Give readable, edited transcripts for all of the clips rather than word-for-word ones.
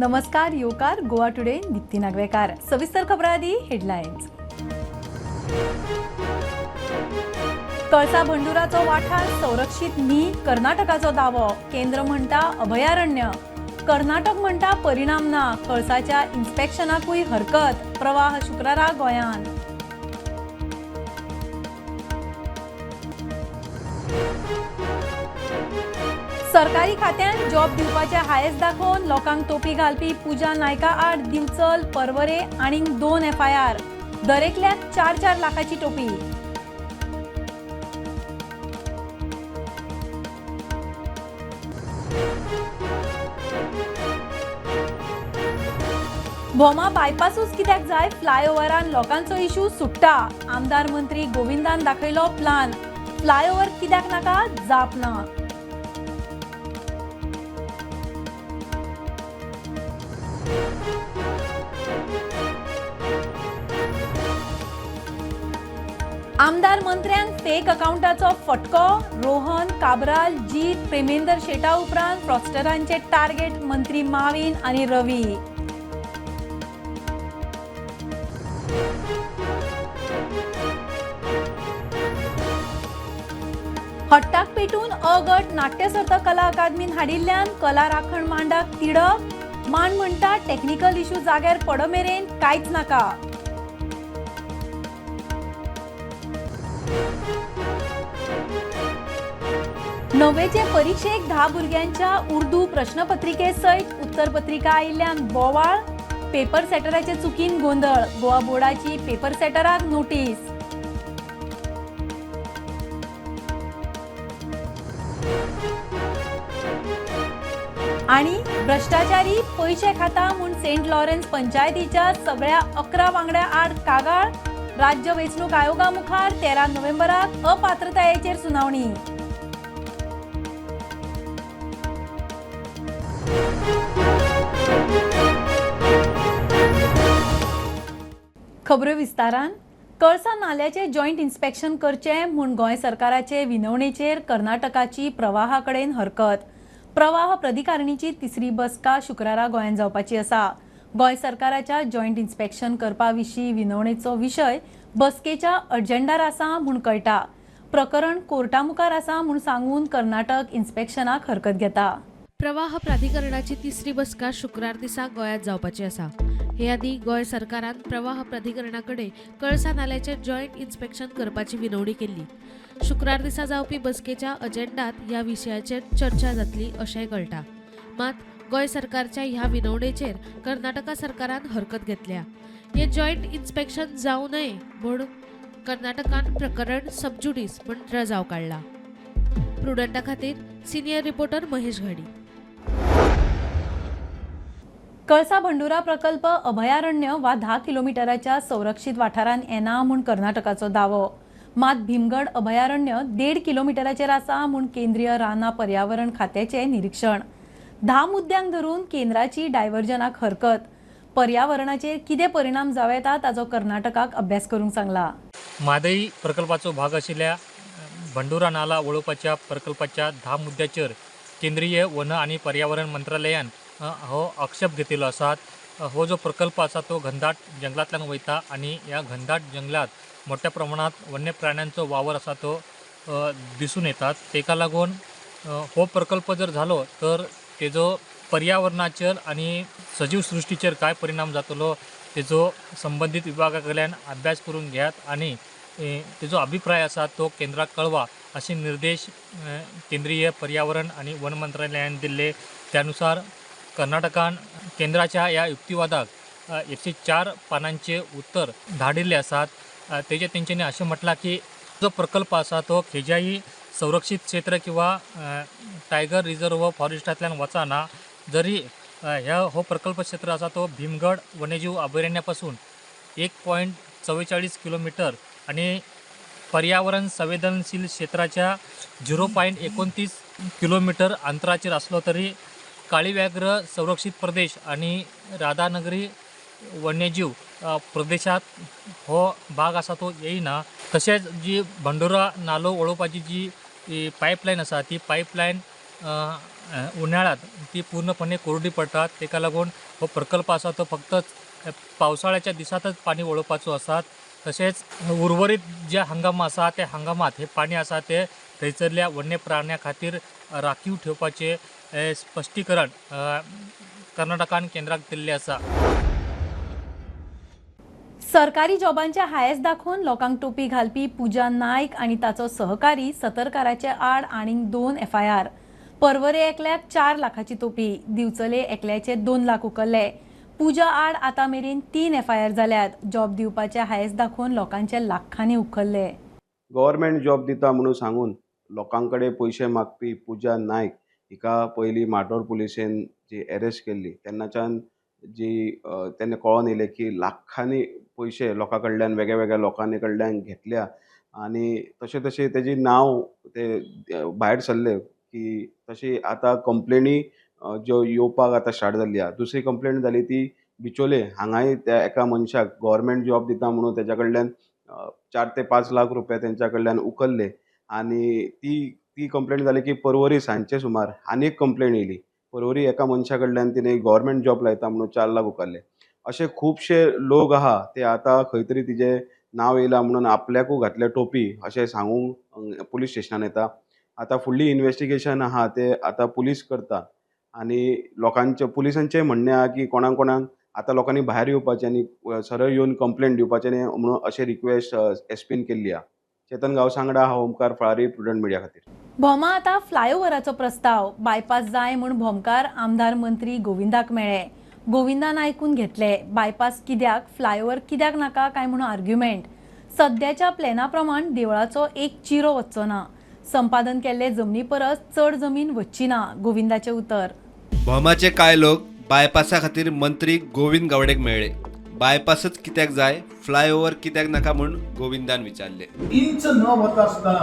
नमस्कार योकार गोवा टुडे नित्ती नागवेकार सविस्तर खबरांआधी हेडलायन्स। कळसा बंडुराचो वाठार संरक्षित न्ही कर्नाटकाचो दावो। केंद्र म्हणटा अभयारण्य, कर्नाटक म्हणटा परिणाम ना। कळसाच्या इन्स्पेक्शनाकूय हरकत। प्रवाह शुक्रारा गोंयान। सरकारी खात्यान जॉब दिवपाचे हायेस दाखोवन लोकांक तोपी घालपी पूजा नायका आड दिवचल परवरे आनीक 2 FIR। दरेकल्याक 4-4 लाखाची टोपी। भोमा बायपासूच कित्याक जाय, फ्लायओव्हरान लोकांचो इशू सुट्टा। आमदार मंत्री गोविंदान दाखयलो प्लान। फ्लायओव्हर कित्याक नाका, जाप ना। आमदार मंत्र्यांक फेक अकाउंटाचो फटको। रोहन काब्राल, जीत, प्रेमेंदर शेटा उपरांत फ्रॉस्टरांचे टार्गेट मंत्री माविन आनी रवी। हट्टाक पेटून अ गट नाट्य सर्त कला अकादमीन हाडिल्ल्यान कला राखण मांडाक तिडक। मांड म्हणटा टेक्निकल इशू जाग्यार पडमेरेन कांयच नाका। नवेचे परीक्षेक 10 भुरग्यांच्या उर्दू प्रश्नपत्रिके सयत उत्तरपत्रिका आयिल्ल्यान बोवाळ। पेपर सेटराचे चुकीन गोंधळ। गोवा बोर्डाची पेपर सेटराक नोटीस। आणि भ्रष्टाचारी पैसे खाता म्हूण सेंट लॉरेन्स पंचायतीच्या सगळ्या 11 वांगड्या आड कागाळ। राज्य वेंचणूक आयोगा मुखार 13 नोव्हेंबराक अपात्रतायेचेर सुनावणी। खबरो विस्तारान। कळसा नाल्याचे जॉईंट इन्स्पेक्शन करचे म्हूण गोंय सरकाराचे विनवणेचेर कर्नाटकाची प्रवाहा कडेन हरकत। प्रवाह प्राधिकारणीची तिसरी बसका शुक्रारा गोंयान जावपाची आसा। गोंय सरकाराच्या जॉईंट इन्स्पेक्शन करपा विशीं विनवणेचो विशय बसकेच्या अजेंडार आसा म्हूण कळटा। प्रकरण कोर्टा मुखार आसा म्हूण सांगून कर्नाटक इन्स्पेक्शनाक हरकत घेता। प्रवाह प्राधिकरणाची तिसरी बसका शुक्रार दिसा गोंयांत जावपाची आसा। हे आदी गोंय सरकारान प्रवाह प्राधिकरणाकडे कळसा नाल्याचे जॉईंट इन्स्पेक्शन करपाची विनवणी केल्ली। शुक्रार दिसा जावपी बसकेच्या अजेंडात ह्या विशयाचेर चर्चा जातली अशेंय कळटा। मात गोंय सरकारच्या ह्या विनवणेचेर कर्नाटका सरकारान हरकत घेतल्या। हे जॉईंट इन्स्पेक्शन जावं नये म्हूण कर्नाटकान प्रकरण सबजुडीस म्हूण रजाव काडला। प्रुडंटा खातीर सिनियर रिपोर्टर महेश घाडी। कळसा बंडुरा प्रकल्प अभयारण्य वा 10 किलोमीटराच्या संरक्षित वाठारान येना म्हूण कर्नाटकाचो दावो। मात भीमगड अभयारण्य 1.5 किलोमीटराचेर आसा म्हूण केंद्रीय रान पर्यावरण खात्याचे निरीक्षण। 10 मुद्द्यांक धरून केंद्राची डायव्हर्जनाक हरकत। पर्यावरणाचेर कितें परिणाम जावं येता ताचो कर्नाटकाक अभ्यास करूंक सांगला। मादई प्रकल्पाचो भाग आशिल्ल्या बंडुरा नाला वळोवपाच्या प्रकल्पाच्या 10 मुद्द्याचेर केंद्रीय वन आणि पर्यावरण मंत्रालयान हो आक्षेप घेतिल्लो आसा। हो जो प्रकल्प आसा तो घनदाट जंगलांतल्यान वयता आणि ह्या घनदाट जंगलात मोठ्या प्रमाणात वन्य प्राण्यांचो वावर आसा तो दिसून येतात। तेका लागून हो प्रकल्प जर झालो तर तेजो पर्यावरणाचेर आणि सजीव सृष्टीचेर काय परिणाम जातलो तेजो संबंधित विभागा कडल्यान अभ्यास करून घेयात आणि तेजो अभिप्राय आसा तो केंद्राक कळवा असे निर्देश केंद्रीय पर्यावरण आणि वन मंत्रालयान दिले। त्यानुसार कर्नाटकान केंद्राच्या या युक्तिवादाक 104 पानांचे उत्तर धाडिल्ले आसात। तेंच्यांनी अशें म्हटलां की जो प्रकल्प आसा तो खंयच्याय संरक्षित क्षेत्र किंवा टायगर रिझर्व फॉरेस्टांतल्यान वचना। जरी हो प्रकल्प क्षेत्र आसा तो भीमगड वन्यजीव अभयारण्यापासून 1.44 किलोमीटर आणि पर्यावरण संवेदनशील क्षेत्राच्या 0.29 किलोमीटर अंतराचेर असलो तरी काळी व्याघ्र संरक्षित प्रदेश आणि राधानगरी वन्यजीव प्रदेशात हो भाग आसा तो येयना। तशेंच जी बंडुरा नालो वळोवपाची जी पायपलायन आसा ती पायपलायन उन्हाळ्यात ती पूर्णपणे कोरडी पडटात. तेका लागून हो प्रकल्प आसा तो फक्तच पावसाळ्याच्या दिसातच पाणी ओडपाचो आसात. तशेंच उर्वरीत जे हंगाम आसा त्या हंगामात हे पाणी आसा ते थंयसरल्या वन्य प्राण्या खातीर राखीव ठेवपाचे स्पश्टीकरण कर्नाटकान केंद्राक दिल्लें आसा. सरकारी जॉबांचे हायस दाखवून लोकांक टोपी घालपी पूजा नायक आणि ताचो सहकारी सतरकाराचे आड आनीक 2 FIR. परवरे एकल्याक 4 लाखाची टोपी, दिवचले एकल्याचे 2 लाख उकल्ले. पूजा आड आतां मेरेन 3 FIR जाल्यात. जॉब दिवपाचे हायस दाखवून लोकांचे लाखांनी उखल्ले. गव्हर्मेंट जॉब दिता म्हणून सांगून लोकांकडे पयशे मागपी पूजा नायक हिका पयलीं माटोर पुलिसेन जी अरेस्ट केल्ली तेन्नाच्यान तेन्ना कळोन येयलें की लाखांनी पयशे लोकां कडल्यान वेगळ्या वेगळ्या लोकांनी कडल्यान घेतल्या आनी तशें तशें तेजें नांव ते भायर सरलें की तशी आतां कंप्लेनी ज्यो येवपाक आतां स्टार्ट जाल्ली आहा. दुसरी कंप्लेंट जाली ती बिचोले हांगाय त्या एका मनशाक गव्हर्मेंट जॉब दिता म्हणून तेच्या कडल्यान 4 ते 5 लाख रुपया तेंच्या कडल्यान उखल्ले आनी ती कंप्लेंट जाली की परवरी सांजचे सुमार आनी एक कंप्लेंट येयली. परवरी एका मनशा कडल्यान तिणें गव्हर्मेंट जॉब लायता म्हणून 4 लाख उखल्ले. अशे खुबशे लोक आहा ते आतां खंय तरी तिजें नांव येयलां म्हणून आपल्याकू घातले टोपी अशें सांगूंक पुलीस स्टेशनान येता. आतां फुडली इन्वेस्टिगेशन आहा ते आतां पुलीस करता आनी पुलिसांचें म्हणणें आहा की कोणाक आतां लोकांनी भायर येवपाचें आनी सरळ येवन कंप्लेंट दिवपाचें न्ही म्हणून अशें रिक्वेस्ट एसपीन केल्ली आहा. चेतन गांवसांगडा हांव ओमकार फळारी, प्रुडंट मिडिया खातीर. भोमा आतां फ्लायओव्हराचो प्रस्ताव बायपास जाय म्हूण भोमकार आमदार मंत्री गोविंदाक मेळ्ळे. गोविंदान आयकून घेतले. बायपास कित्याक, फ्लायओव्हर कित्याक नाका काय म्हणून आर्ग्युमेंट. सद्याच्या प्लॅना प्रमाण देवळाचो एक चिरो वचचो ना. संपादन केल्ले जमनी परस चड जमीन वचची ना. गोविंदाचें उतर. भोमाचे कांय लोक बायपासा खातीर मंत्री गोविंद गावडेक मेळ्ळे. बायपासच कित्याक जाय, फ्लायओव्हर कित्याक नाका म्हूण गोविंदान विचारले. इंच न वता आसतना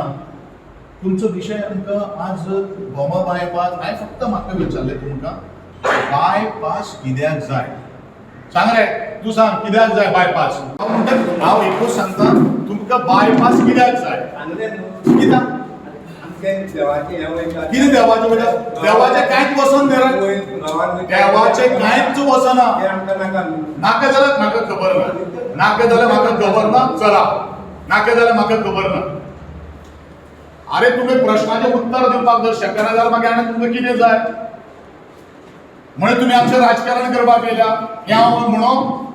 तुमचो विशय आमकां आज भोमा बायपास हांवें फक्त म्हाका विचारलें तुमकां बायपास कित्याक जाय सांग रे. तूं सांग कित्याक जाय बायपास. हांव म्हणटा हांव एकूच सांगता तुमकां बायपास कित्याक जाय. कित्याक कितें देवाचें वयता देवाचें कांयच वचोन देवाचें कांयच वचना. नाका जाल्यार म्हाका खबर ना. नाका जाल्यार म्हाका खबर ना. चला नाका जाल्यार म्हाका खबर ना. अरे तुम्ही प्रश्नाचें उत्तर दिवपाक जर शकना जाल्यार मागीर आनी तुमकां कितें जाय म्हणून तुमी आमचें राजकारण करपाक येयल्या हें हांव म्हणून.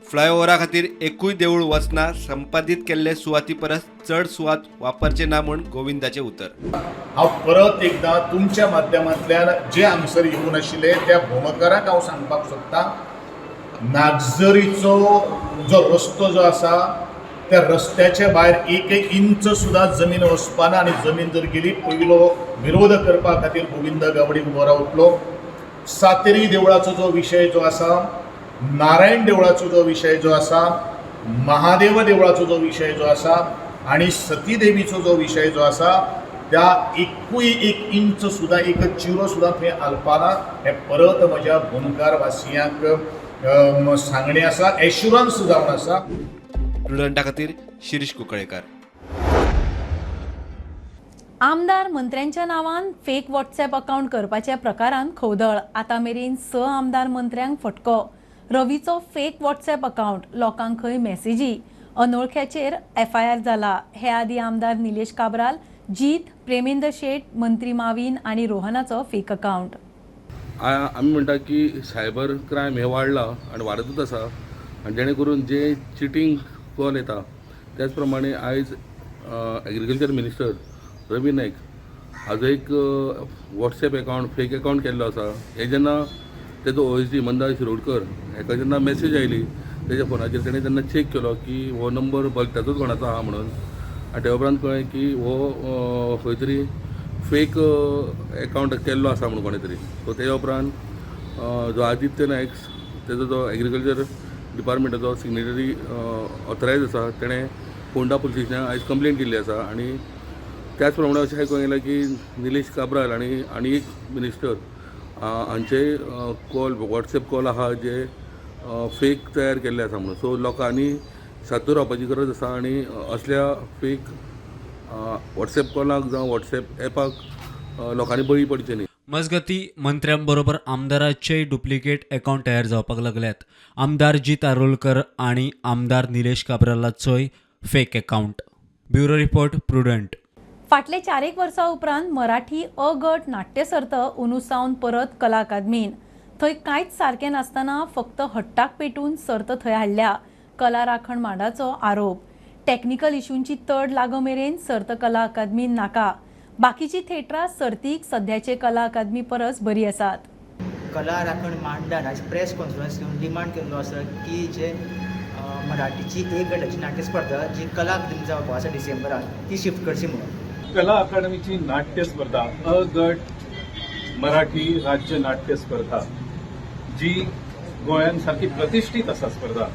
फ्लायओव्हरा खातीर एकूय देवूळ वचना. संपादीत केल्ले सुवाती परस चड सुवात वापरचे ना म्हूण गोविंदाचें उतर. हांव परत एकदां तुमच्या माध्यमांतल्यान जे आन्सर येवून आशिल्ले त्या भोमकाराक हांव सांगपाक सोदतां नागझरीचो जो रस्तो जो आसा त्या रस्त्याच्या भायर एक इंच सुद्दां जमीन वचपाना आनी जमीन जर गेली पयलो विरोध करपा खातीर गोविंद गावडे उबो रावतलो. सातेरी देवळाचो जो विशय जो आसा, नारायण देवळाचो जो विशय जो आसा, महादेव देवळाचो जो विशय जो आसा आनी सती देवीचो जो विशय जो आसा त्या एकूय एक इंच सुद्दां एक चिरो सुद्दां थंय आलपाना. हें परत म्हज्या गोंयकार वासियांक सांगणें आसा, एश्युरन्स जावन आसा. प्रुडंटा खातीर शिरीश कुंकळेकार. आमदार मंत्र्यांच्या नांवान फेक व्हॉट्सॲप अकाउंट करपाच्या प्रकारान खवदळ. आतां मेरेन 6 आमदार मंत्र्यांक फटको. रवीचो फेक व्हॉट्सॲप अकाउंट, लोकांक खंय मेसेजी, अनोळख्याचेर FIR जाला. हे आदी आमदार निलेश काब्राल, जीत, प्रेमेंद्र शेट, मंत्री माविन आनी रोहनाचो फेक अकाउंट. आमी म्हणटा की सायबर क्रायम हे वाडला आनी वाडतूच आसा आनी जेणे करून जे चिटींग कॉल येता त्याच प्रमाणे आयज एग्रीकल्चर मिनिस्टर रवी नाईक हाजो एक व्हॉट्सॲप अकाउंट फेक अकाउंट केल्लो आसा. हे जेन्ना तेजो OSD मंदा शिरोडकर हेका जेन्ना मेसेज आयली तेज्या फोनाचेर तेणें तेन्ना चॅक केलो की हो नंबर भलत्याचोच कोणाचो आहा म्हणून आनी ते उपरांत कळ्ळें की हो खंय तरी फेक अकाउंट केल्लो आसा म्हणून कोणे तरी. सो तेज्या उपरांत जो आदित्य नायक तेजो जो एग्रीकल्चर डिपार्टमेंटाचो सिग्नेटरी ऑथरायज आसा तेणें फोंडा पुलीस स्टेशनाक आयज कंप्लेंट केल्ली आसा. आनी त्याच प्रमाणे अशें आयकूंक येयलां की निलेश काब्राल आनी एक मिनिस्टर हांचे कॉल व्हॉट्सॲप कॉल आहा जे फेक तयार केल्ले आसा म्हणून. सो लोकांनी सादूर रावपाची गरज आसा आनी असल्या फेक व्हॉट्सॅप कॉलाक जावं व्हॉट्सॅप एपाक लोकांनी बळी पडचे न्ही. मजगती मंत्र्यांबरोबर आमदाराचेय डुप्लिकेट अकाउंट तयार जावपाक लागल्यात. आमदार जीत आरोलकर आणि आमदार निलेश काब्रालाचोय fake account. Bureau report Prudent. फाटले 4 वर्सां उपरांत मराठी अ गट नाट्य सर्त अंदू सावन परत कला अकादमीन. थंय कांयच सारकें नासतना फक्त हट्टाक पेटून सर्त थंय हाडल्या कला राखण मांडाचो आरोप. टॅक्निकल इश्यूंची तड लागो मेरेन सर्त कला अकादमीन नाका. बाकीची थिएटरां सर्तीक सद्याचे कला अकादमी परस बरी आसात. कला राखण मांडान आज प्रेस कॉन्फरन्स घेवन डिमांड केल्लो आसा की जे मराठीची एक गटाची नाट्य स्पर्धा जी कला अकादमी जावपाक आसा डिसेंबरान ती शिफ्ट करची म्हणून. कला अकादमीची नाट्य स्पर्धा अ गट मराठी राज्य नाट्य स्पर्धा जी गोंयांत सारकी प्रतिश्ठीत आसा स्पर्धा,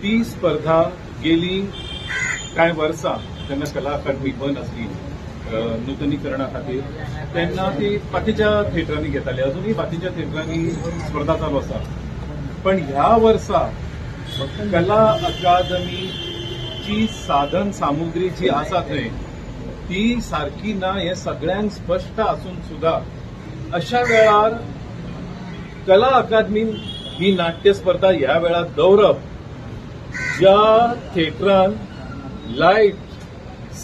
ती स्पर्धा गेली कांय वर्सां जेन्ना कला अकादमी बंद आसली नूतनीकरणा खातीर तेन्ना ती बाकीच्या थिएटरांनी घेताली. अजुनूय बाकीच्या थिएटरांनी स्पर्धा चालू आसा. पण ह्या वर्सा कला अकादमीची साधन सामुग्री जी आसा थंय ती सारकी ना हे सगळ्यांक स्पश्ट आसून सुद्धा अशा वेळार कला अकादमीन ही नाट्य स्पर्धा ह्या वेळार दवरप, ज्या थिएटरान लायट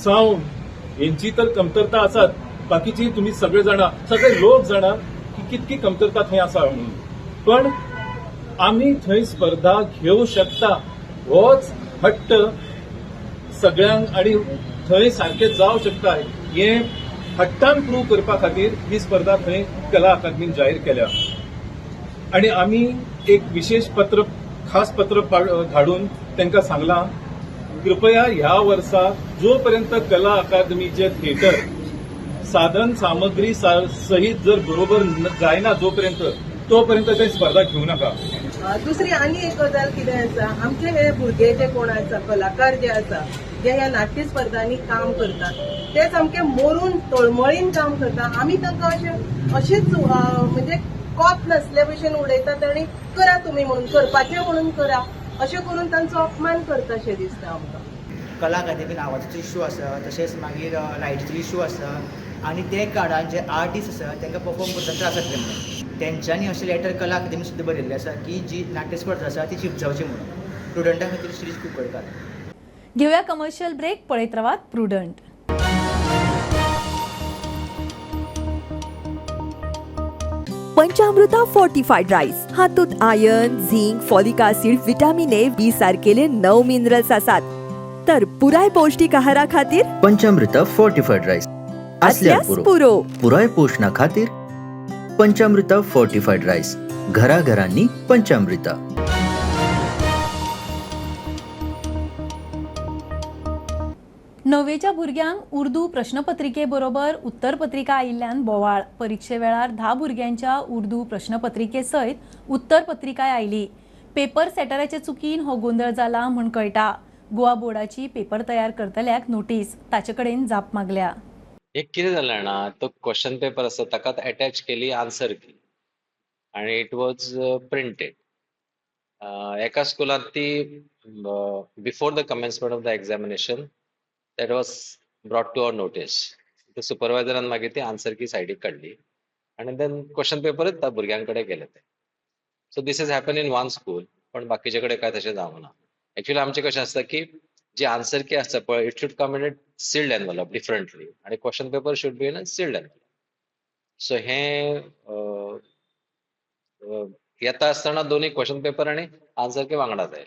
साऊंड यांची तर कमतरता आसात, बाकीची तुम्ही सगळे लोक जाणा की कितकी कमतरता थंय आसा म्हणून. पण आमी थंय स्पर्धा घेवं शकता होच हट्ट सगळ्यांक आणि थंय सारखें जावं शकता हे हट्टान प्रूव करपा खातीर ही स्पर्धा थंय कला अकादमीन जाहीर केल्या. आणि आमी एक विशेष पत्र खास पत्र धाडून तांकां सांगलां कृपया ह्या वर्सा जोपर्यंत कला अकादमीचे थिएटर साधन सामग्री सहित जर बरोबर जायना तोपर्यंत ते स्पर्धा घेवं नाका. दुसरी आनी एक गजाल कितें आसा, आमचे हे भुरगे जे कोण आसा कलाकार जे आसा जे ह्या नाट्य स्पर्धांनी काम करतात ते सामके मरून तळमळीन काम करता. आमी तांकां अशेंच म्हणजे कोत नासले भशेन उडयतात आनी करा तुमी म्हणून, करपाचें म्हणून करा अशें करून तांचो अपमान करता अशें दिसता आमकां. कला अकादमीन आवाजाचो इश्यू आसा, तशेंच मागीर लायटीचो इश्यू आसा आनी ते काळान जे आर्टिस्ट आसा तांकां परफॉर्म करतना त्रास जातले म्हणून तेंच्यांनी अशें लेटर कला अकादमी सुद्दां बरयल्लें आसा की जी नाट्य स्पर्धा आसा ती शिफ्ट जावची म्हणून. स्टुडंटां खातीर श्री कुंकळकार. घेऊया कमर्शियल ब्रेक. पळयत रावात प्रुडंट. पंचामृता फोर्टिफाईड राईस हातूंत iron, zinc, folic acid, vitamin A, B सारकेले 9 मिनरल्स आसात. तर पुराय पौष्टिक आहारा खातीर पंचामृता फोर्टिफाईड राईस असल्यास पुरो. पुराय पोषणा खातीर पंचामृता फोर्टिफाईड राईस. घराघरांनी पंचामृता. नवेच्या भुरग्यांक उर्दू प्रश्नपत्रिके बरोबर उत्तरपत्रिका आयिल्ल्यान बोवाळ. परीक्षे वेळार 10 भुरग्यांच्या उर्दू प्रश्नपत्रिके सयत उत्तरपत्रिकाय आयली. पेपर सेटराचे चुकीन हो गोंधळ जाला म्हूण कळटा. गोवा बोर्डाची पेपर तयार करतल्याक नोटीस. ताचे कडेन जाप मागल्या. एक कितें जालें जाणा, तो क्वेश्चन पेपर आसा ताकाच अटॅच केली आन्सर की आणि इट वॉज प्रिंटेड. एका स्कुलांत ती before the commencement of the examination that was brought to our notice. ते सुपरवायझरान मागीर ती आन्सर की सायडीक काडली आणि देन क्वेश्चन पेपरच त्या भुरग्यांकडे गेले ते. So this is happen in one school, पण बाकीचे कडेन काय तशें जावंक ना. एक्चुअली आमचें कशें आसता की जी आन्सर की आसता पळय it should come in a sealed envelope differently आणि question paper should be in a sealed envelope. So हे येता आसतना दोन्ही क्वेश्चन पेपर आणि आन्सर की वांगडा जाय.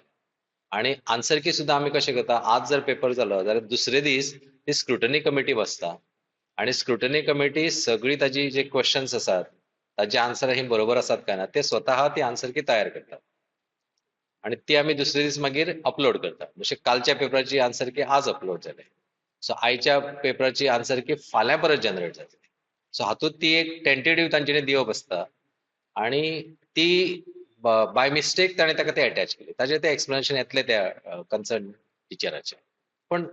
आणि आन्सर की सुद्धा आम्ही कशें करता, आज जर पेपर जालो जाल्यार दुसरे दीस ती स्क्रुटनी कमिटी बसता आणि स्क्रुटनी कमिटी सगळी ताजी जे क्वेश्चन्स आसात ताजे आन्सर ही बरोबर आसात काय ना ते स्वतः ती आन्सर की तयार करतात आणि ती आम्ही दुसरे दीस मागीर अपलोड करतात. जशें कालच्या पेपराची आन्सर की आज अपलोड जाले. सो आयच्या पेपराची आन्सर की फाल्यां परत जनरेट जातली. सो हातूंत ती एक टेंटेटिव्ह तांच्यांनी दिवप आसता आणि ती बाय मिस्टेक ताणें ताका ते अटॅच केली. ताजें ते एक्सप्लेनेशन येतलें त्या कन्सर्न टिचराचें. पण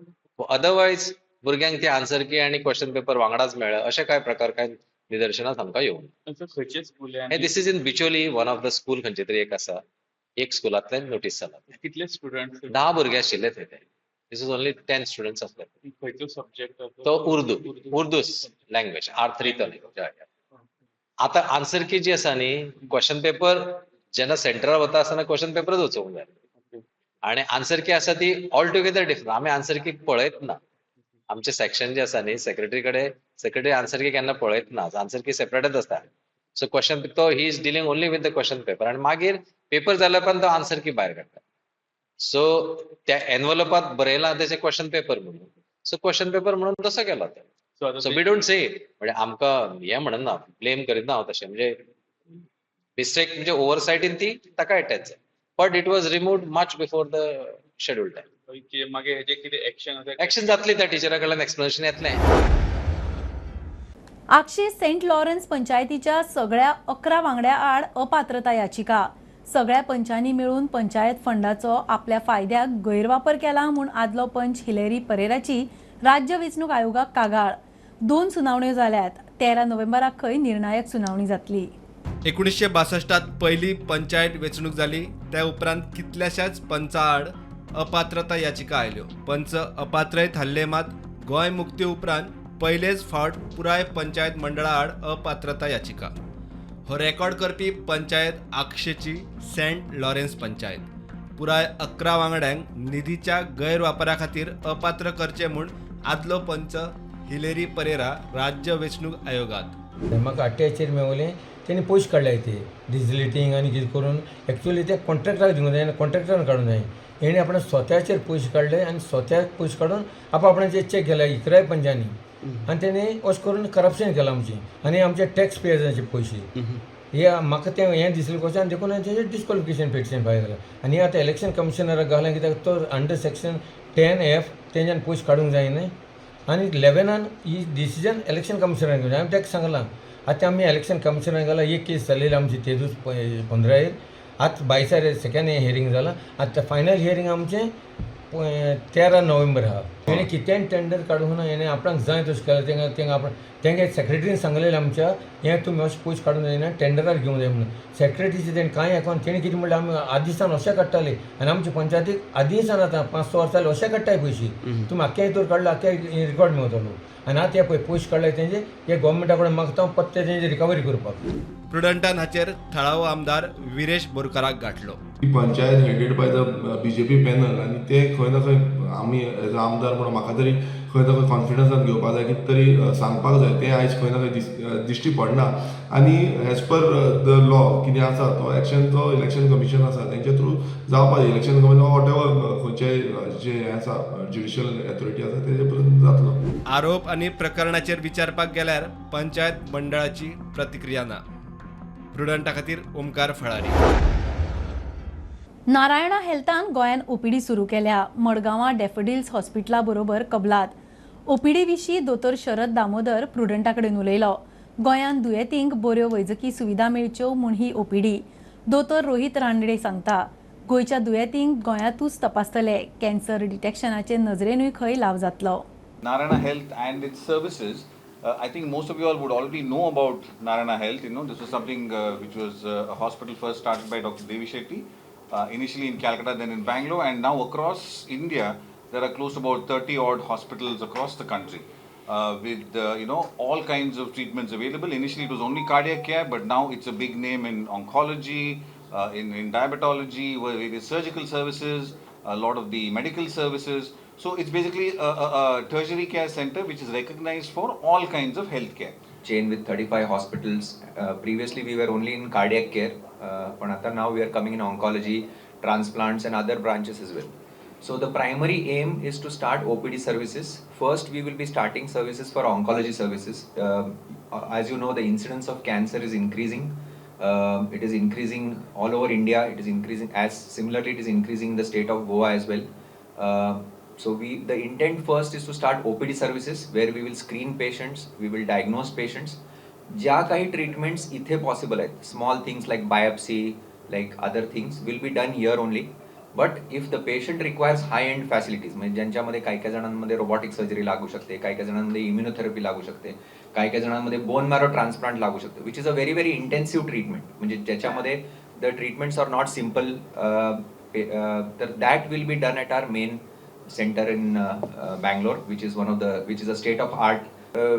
अदरवायज भुरग्यांक ती आन्सर की आणि क्वेश्चन पेपर वांगडाच मेळ्ळे अशे काय प्रकार काय निदर्शनास आमकां येवं. This is in Bicholim one of the school खंयचे तरी एक आसा. एक स्कुलांतल्यान नोटीस जाला. कितले स्टुडंट? 10 भुरगे आशिल्ले थंय ते. दिस इज ओनली 10 स्टुडंट्स आसले. खंयचो सब्जेक्ट तो उर्दू लँग्वेज R3 तो आता आन्सर की जी आसा न्ही क्वेश्चन पेपर जेन्ना सेंटरार वता आसतना क्वेश्चन पेपरच वचोंक जाय आणि आन्सर की आसा ती ऑल टुगेदर डिफरंट. आमी आन्सर की पळयत ना. आमचे सेक्शन जे आसा न्ही सेक्रेटरी आन्सर की केन्ना पळयत ना. आन्सर की सेपरेटच आसता. सो क्वेश्चन तो he is dealing only with the question paper आणि मागीर पेपर जाल्या उपरांत तो आन्सर की भायर काडटा. सो त्या एनवलपात बरयला त्याचे क्वेश्चन पेपर म्हणून. सो क्वेश्चन पेपर म्हणून तसो केलो तो. सो वी डोंट से म्हणजे आमकां हे म्हणना ब्लेम करीना हांव तशें म्हणजे मिस्टेक म्हणजे ओव्हरसायटीन ती ताका अटॅच जाय. But it was removed much before the schedule time. मागीर हेजे कितें एक्शन जातली त्या टिचरा कडल्यान एक्सप्लेनेशन येतलें. आक्षी सेंट लॉरन्स पंचायतीच्या सगळ्या 11 वांगड्या आड अपात्रता याचिका. सगळ्या पंचांनी मिळून पंचायत फंडाचो आपल्या फायद्याक गैरवापर केला म्हूण आदलो पंच हिलेरी परेराची राज्य वेंचणूक आयोगाक कागाळ. 2 सुनावण्यो जाल्यात. 13 नोव्हेंबराक खंय निर्णायक सुनावणी जातली. 1962 पहिली पंचायत वेंचणूक जाली. त्या उपरांत कितल्याशाच पंचा आड अपात्रता याचिका आयल्यो. पंच अपात्रय थारले. मात गोंय मुक्ती उपरांत पयलेच फावट पुराय पंचायत मंडळा आड अपात्रता याचिका. हो रेकॉर्ड करपी पंचायत आक्षेची सेंट लॉरेन्स पंचायत. पुराय 11 वांगड्यांक निधीच्या गैरवापरा खातीर अपात्र करचे म्हूण आदलो पंच हिलेरी परेरा राज्य वेंचणूक आयोगात. म्हाका अट्याचेर मेवलें तेणी पयशे काडले ते डिजिलिटींग आनी कितें करून एक्चुअली ते कॉन्ट्रॅक्टराक दिवंक जाय आनी कॉन्ट्रॅक्टरान काडूंक जाय. हेणे आपण स्वताचेर पयशे काडले आनी स्वत्याक पयशे काडून आपणाचे चॅक केला 11 पंचांनी आनी तेणे अशें करून करप्शन केलां आमचें आनी आमचे टॅक्स पेयर्साचे पयशे. हे म्हाका तें हें दिसलें कशें आनी देखून तेजें डिस्क्वॉलिफिकेशन पिटिशन फायल जालां. आनी आतां इलेक्शन कमिशनराक घालां कित्याक तो अंडर सेक्शन 10F तेंच्यान पयशे काडूंक जायना आनी 11 ही डिसिजन इलेक्शन कमिशनरान घेवचें. हांवें ताका सांगलां आतां आमी इलेक्शन कमिशनराक घाला एक केस जाल्ली आमची तेजूच 15 आतां 22 सेकंड हियरींग जालां. आतां फायनल हियरींग आमचें 13 नोव्हेंबर आहा. हेणे कितेंय टेंडर काडूंक ना. हेणे आपणाक जाय तशें केलें. तेंगे सेक्रेटरीन सांगलेलें आमच्या हें तुमी अशें पयशे काडूंक जायना टेंडरार घेवंक जाय म्हणून. सेक्रेटरीचे तेणें कांय आयकोन तेणी कितें म्हणलें आमी आदिसान अशें काडटाले आनी आमच्या पंचायतीक आदिसान आतां 5-6 वर्सां जालीं अशें काडटाय पयशे. तुमी आख्या हितूर काडलो आख्या रिकॉर्ड मेळटलो आनी आतां हे पळय पयशे काडले तेंचे हे गोवोरमेंटा कडेन मागता पत्ते तेंचे रिकवरी करपाक. प्रुडंटान हाचेर थळावो आमदार विरेश बोरकाराक गाठलो. ही panchayat headed by the BJP panel आनी ते खंय ना खंय आमी एज अ आमदार म्हणून म्हाका तरी खंय ना खंय कॉन्फिडन्सान घेवपाक जाय कितें तरी सांगपाक जाय. तें आयज खंय ना खंय दिश्टी पडना आनी एज पर द लॉ कितें आसा तो एक्शन इलेक्शन कमिशन आसा तेंच्या थ्रू जावपा जाय. इलेक्शन कमिशन वॉट एवर खंयचेय जे हें आसा ज्युडिशियल ऑथॉरिटी आसा तेजे पर्यंत जातलो. आरोप आनी प्रकरणाचेर विचारपाक गेल्यार पंचायत मंडळाची प्रतिक्रिया ना. प्रुडंटा खातीर ओमकार फळारी. नारायणा हेल्थान गोंयान OPD सुरू केल्या. मडगांवां डॅफोडिल्स हॉस्पिटला बरोबर कबलात. OPD विशीं दोतोर शरद दामोदर प्रुडंटा कडेन उलयलो. गोंयान दुयेंतींक बऱ्यो वैजकी सुविधा मेळच्यो म्हूण ही OPD. दोतोर रोहित रानडे सांगता. गोंयच्या दुयेंतींक गोंयांतूच तपासतले. कॅन्सर डिटेक्शनाचे नजरेनूय खंय लाव जातलो. Narayana Health and its services, I think most of you all would already know about Narayana Health. This was something which was a hospital first started by Dr. Devi Shetty, initially in Calcutta, then in Bangalore, and now across India, there are close to about 30 odd hospitals across the country with all kinds of treatments available. Initially, it was only cardiac care, but now it's a big name in oncology, in diabetology, various surgical services, a lot of the medical services. So it's basically a tertiary care center which is recognized for all kinds of health care. Chain with 35 hospitals. Previously we were only in cardiac care, but now we are coming in oncology, transplants and other branches as well. So the primary aim is to start OPD services. First we will be starting services for oncology services. As you know, the incidence of cancer is increasing. It is increasing all over India. It is increasing similarly it is increasing in the state of Goa as well. So the intent first is to start OPD services where we will screen patients, we will diagnose patients. ज्या काही treatments इथे possible आहेत, small things like biopsy, like other things will be done here only. But if the patient requires high-end facilities, म्हणजे ज्यांच्यामध्ये काही जणांमध्ये robotic surgery लागू शकते, काही जणांमध्ये immunotherapy लागू शकते, काही जणांमध्ये bone marrow transplant लागू शकते, which is a very very intensive treatment. म्हणजे ज्याच्यामध्ये the treatments are not simple, तर that will be done at our main center in Bangalore, which is a state of art.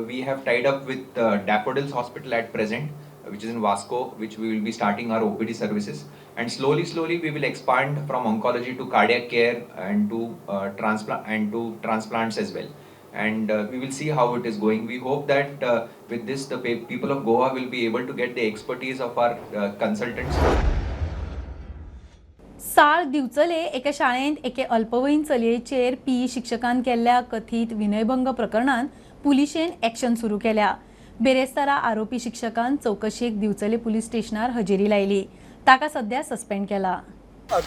We have tied up with Daffodils Hospital at present, which is in Vasco, which we will be starting our OPD services, and slowly we will expand from oncology to cardiac care and to transplants as well. And we will see how it is going. We hope that with this, the people of Goa will be able to get the expertise of our consultants. साळ दिवचले एके शाळेंत एके अल्पवयीन चलयेचेर P शिक्षकान केल्ल्या कथीत विनयभंग प्रकरणात पुलिशेन action सुरू केल्या. बेरेस्तारा आरोपी शिक्षकान चौकशेक दिवचले पुलीस स्टेशनार हजेरी लायली. ताका सध्या सस्पेंड केला.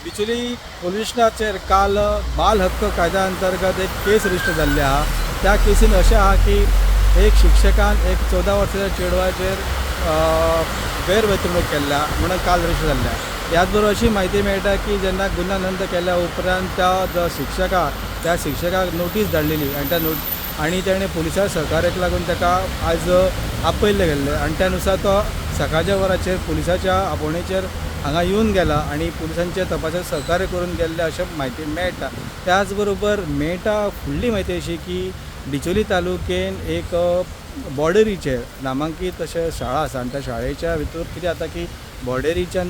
बिचोली पुलीस स्टेशनाचेर काल बाल हक्क कायद्या अंतर्गत एक केस रजिस्टर जाल्ली आहा. त्या केसीन अशें आहा की एक शिक्षकान एक 14 वर्साच्या चेडवाचेर गैरवर्तणूक केल्या म्हणून काल रजिस्टर जाल्ल्या. याच बरोबर अशी माहिती मेळटा की जेन्ना गुन्हा नोंद केल्या उपरांत जो त्या शिक्षकाक नोटीस धाडलेली आनी तेणें पुलिसां सहकार्याक लागून ताका आज आपयल्ले गेल्ले आनी त्या नुसार तो सकाळच्या वरांचेर पुलिसाच्या आपोवणेचेर हांगा येवन गेला आनी पुलिसांचे तपासाक सहकार्य करून गेल्ले अशें म्हायती मेळटा. त्याच बरोबर फुडली म्हायती अशी की बिचोली तालुकेन एक बॉर्डरीचेर नामांकीत अशें शाळा आसा आनी त्या शाळेच्या भितर कितें जाता की बॉर्डरीच्यान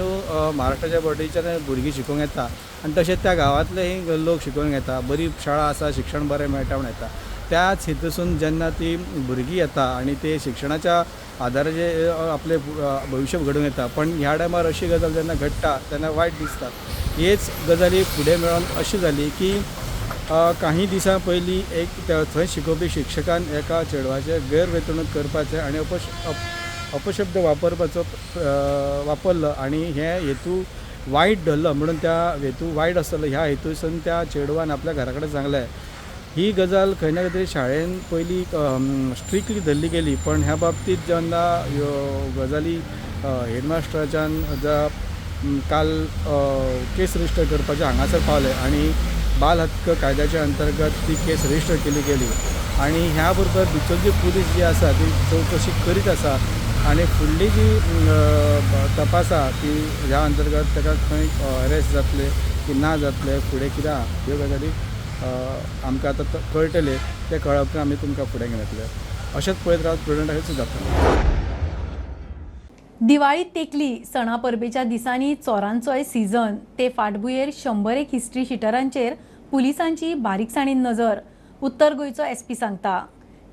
महाराष्ट्राच्या बॉर्डरीच्यान भुरगीं शिकूंक येता आनी तशेंच त्या गांवांतले लोक शिकूंक येता. बरी शाळा आसा, शिक्षण बरें मेळटा म्हूण येता. त्याच हेतूसून जेन्ना ती भुरगीं येता आनी ते शिक्षणाच्या आदाराचे आपले भविश्य घडोवन येता, पण ह्या टायमार अशी गजाल जेन्ना घडटा तेन्ना वायट दिसता. हेच गजाली फुडें मेळोन अशी जाली की काही दिसां पयलीं एक थंय शिकोवपी शिक्षकान एका चेडवाचे गैरवर्तणूक करपाचें आनी अपशब्द वापरलो आनी हे हेतू वायट धरलो म्हणून त्या हेतू वायट आसलो ह्या हेतूसून त्या चेडवान आपल्या घरा कडेन सांगलें. ही गजाल खंय ना कितें शाळेन पयलीं स्ट्रिक्टली धरली गेली, पण ह्या बाबतींत जेन्ना ह्यो गजाली हेडमास्टराच्यान काल केस रजिस्टर करपाचें हांगासर पावले आनी बाल हक्क कायद्याच्या अंतर्गत ती केस रजिस्टर केली गेली आनी ह्या बरोबर बिचोली पुलीस जी आसा ती चवकशी करीत आसा आनी फुडली जी तपास आसा ती ह्या अंतर्गत ताका खंय अरेस्ट जातले की ना जातले फुडें कितें आहा ह्यो गजाली आमकां आतां कळटले ते कळप आमी तुमकां फुडें घेवन येतले. अशेंच पळयत रावत प्रुडंट जाता. दिवाळी तेकली सणा परबेच्या दिसांनी चोरांचोय सीझन ते फाटभुंयेर 100 हिस्ट्री शिटरांचेर पुलिसांची बारीकसाणीन नजर. उत्तर गोंयचो SP सांगता.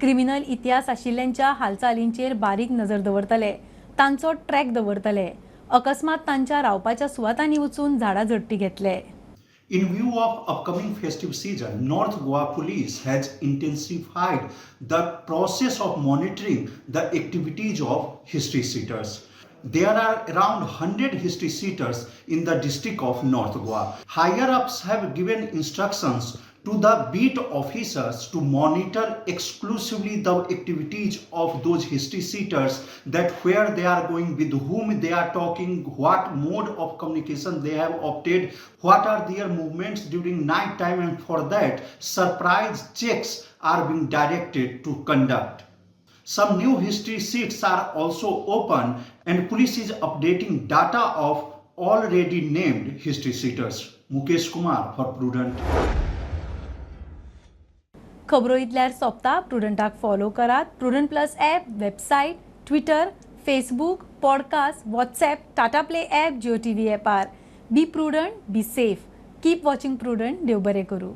क्रिमिनल इतिहास आशिल्ल्यांच्या हालचालींचेर बारीक नजर दवरतले, तांचो ट्रॅक दवरतले. अकस्मात तांच्या रावपाच्या सुवातांनी वचून झाडाझडटी घेतले. In view of upcoming festive season, North Goa Police has intensified the process of monitoring the activities of history seekers. There are around 100 history seekers in the district of North Goa. Higher ups have given instructions to the beat officers to monitor exclusively the activities of those history seekers, that where they are going, with whom they are talking, what mode of communication they have opted, what are their movements during night time, and for that surprise checks are being directed to conduct. Some new history seats are also open and police is updating data of already named history seekers. Mukesh Kumar for Prudent. खबरो इतल्यार सोंपता. प्रुडंटाक follow करात. Prudent plus app, website, Twitter, Facebook, podcast, WhatsApp, Tata Play app, Jio TV ॲपार. Be Prudent, be safe. Keep watching Prudent. देव बरें करूं.